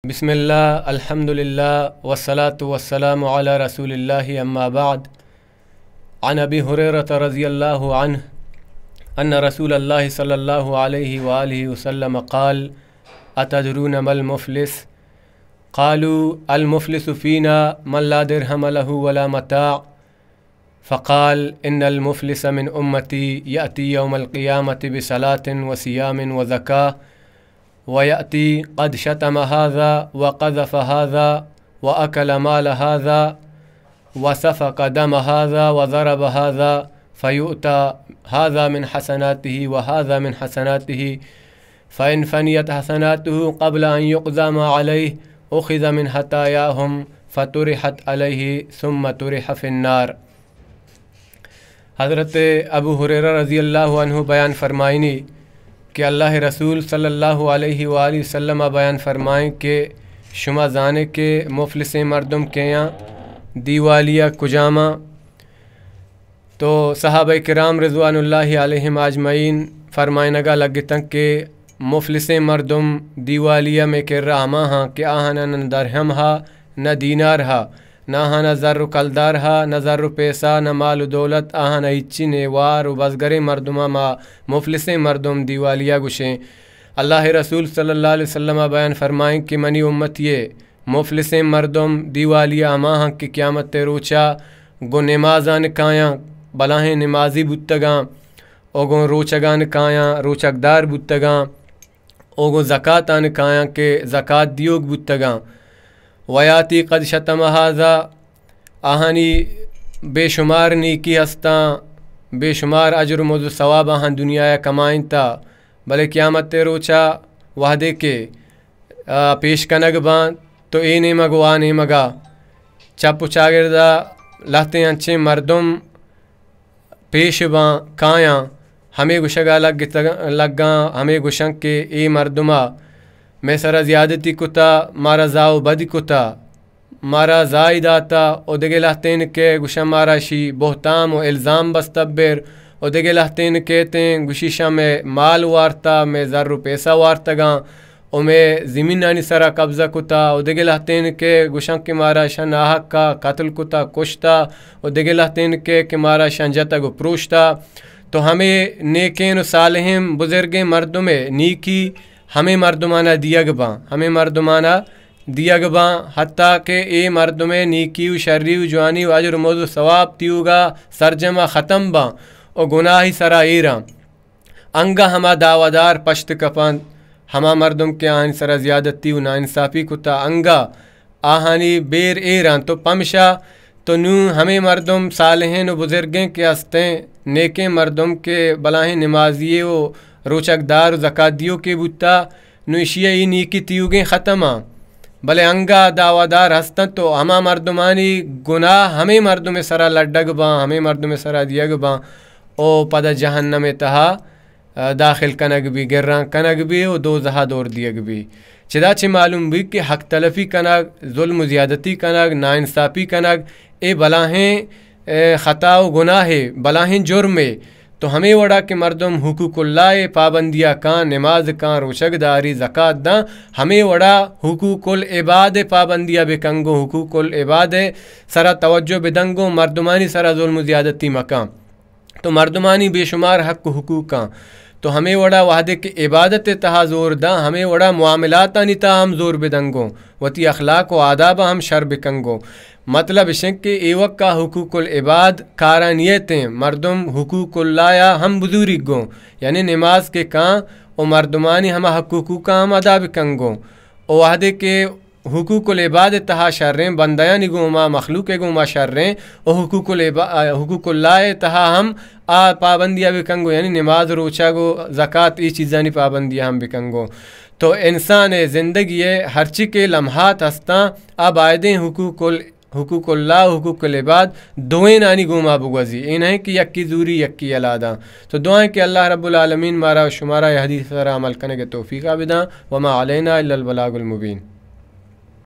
بسم الله الحمد لله والصلاة والسلام على رسول الله أما بعد. عن أبي هريرة رضي الله عنه أن رسول الله صلى الله عليه وآله وسلم قال: أتدرون ما المفلس؟ قالوا: المفلس فينا من لا درهم له ولا متاع. فقال: إن المفلس من أمتي يأتي يوم القيامة بصلاة وصيام وزكاة، ويأتي قد شتم هذا وقذف هذا وأكل مال هذا وسفك دم هذا وضرب هذا، فيؤتى هذا من حسناته وهذا من حسناته، فإن فنيت حسناته قبل أن يقضى ما عليه أخذ من خطاياهم فطرحت عليه ثم طرح في النار. حضرت ابو ہریرہ رضی اللہ عنہ بیان فرمائنی کہ اللہ رسول صلی اللہ علیہ وآلہ وسلم بیان فرمائیں کہ شما زانے کے مفلس مردم کے یہاں دیوالیہ کجامہ. تو صحابہ کرام رضوان اللہ علیہم اجمعین فرمائنگا لگتاں کہ مفلس مردم دیوالیہ میں کر رہا ہما ہاں کہ آہانا نہ درہم ہا نہ دینار ہا نہ نہ زر کلدار ہا نہ زر پیسہ نہ مال و دولت آہانا اچی نیوار و بزگر مردمہ ما مفلس مردم دیوالیہ گشیں. اللہ رسول صلی اللہ علیہ وسلم بیان فرمائیں کہ منی امت یہ مفلس مردم دیوالیہ ہما ہاں کہ قیامت روچا گو نمازان کایاں بلاہیں نمازی بتگاں اوگو روچگان کایاں روچکدار بتگاں اوگو زکاتان کایاں کہ زکات دیوگ بتگاں. ویاتی قد شتم هذا آہانی بے شمار نیکی ہستاں بے شمار اجر و ثواب آہاں دنیا کمائیں تا بلے قیامت روچا وحدے کے پیش کنگ بان تو اے نے مگو آ نے مگا چپ چاگردہ لہتے انچے مردم پیش بان کایاں ہمیں گشگا لگاں ہمیں گشنگ کے اے مردمہ میں سرا زیادتی کتا مارا زاو بدی کتا مارا زائد آتا او دگے لہتین کے گشا مارا شی بہتام و الزام بستبر او دگے لہتین کہتیں گشیشا میں مال وارتا میں زر پیسہ وارتگاں او میں زمینانی سرا قبضہ کتا او دگے لہتین کے گشن کے مارا شن آحق کا قتل کتا کشتا او دگے لہتین کے مارا شن جتا گو پروشتا. تو ہمیں نیکین و صالحین بزرگیں مردمیں نیکی ہمیں مردمانہ دیگ باں ہمیں مردمانہ دیگ باں حتیٰ کہ اے مردمیں نیکی و شری و جوانی و اجر و موضوع ثواب تیوگا سرجمہ ختم باں او گناہی سرا ایراں انگا ہما دعوادار پشت کپاں ہما مردم کے آہنی سرا زیادتی و ناانصافی کتا انگا آہانی بیر ایراں. تو پمشا تو نو ہمیں مردم صالحین و بزرگیں کے ہستیں نیکیں مردم کے بلاہیں نمازیے و روچکدار و زکاتیوں کے بوتا نوشیہ ای نیکی تیوگیں ختماں بلے انگا دعوادار ہستن تو ہما مردمانی گناہ ہمیں مردم سرا لڈگ باں ہمیں مردم سرا دیگ باں او پدا جہنم تہا داخل کنگ بھی گران کنگ بھی او دوزہا دور دیگ بھی. چدا چھ معلوم بھی کہ حق تلفی کنگ ظلم و زیادتی کنگ ناانصافی کنگ اے بلاہیں خطا و گناہ بلاہیں جرم تو ہمیں وڑا کہ مردم حقوق اللہ پابندیاں کان نماز کان روشک داری زکات داں ہمیں وڑا حقوق العباد پابندیاں بکنگو حقوق العباد سرا توجہ بدنگو مردمانی سرا ظلم و زیادتی مکان تو مردمانی بے شمار حق و حقوق کان تو ہمیں وڑا وحدے کے عبادت تہا زور داں ہمیں وڑا معاملاتانی تا ہم زور بدنگو وتی اخلاق و آداب ہم شر بکنگو. مطلب شنک کہ ای وقت کا حقوق العباد کارانیتیں مردم حقوق اللہ ہم بزرگ گوں یعنی نماز کے کان او مردمانی ہما حقوق ہم ادا بکنگوں او وحدے کے حقوق العباد تہا شریں بندیانی گوں ما مخلوق گوں ما شریں او حقوق اللہ تہا ہم پابندیاں بکنگو یعنی نماز روچا گو زکات ای چیزانی پابندیاں ہم بکنگو. تو انسان زندگی ہرچی کے لمحات ہستاں اب آئدیں حقوق اللہ حقوق العباد دوئیں نانی گوما بگوزی این ہے کہ یکی زوری یکی علادہ. تو دعائیں کہ اللہ رب العالمین مارا شمارہ حدیث پر عمل کرنے کے توفیق آبداں وما علینا الا البلاغ المبین.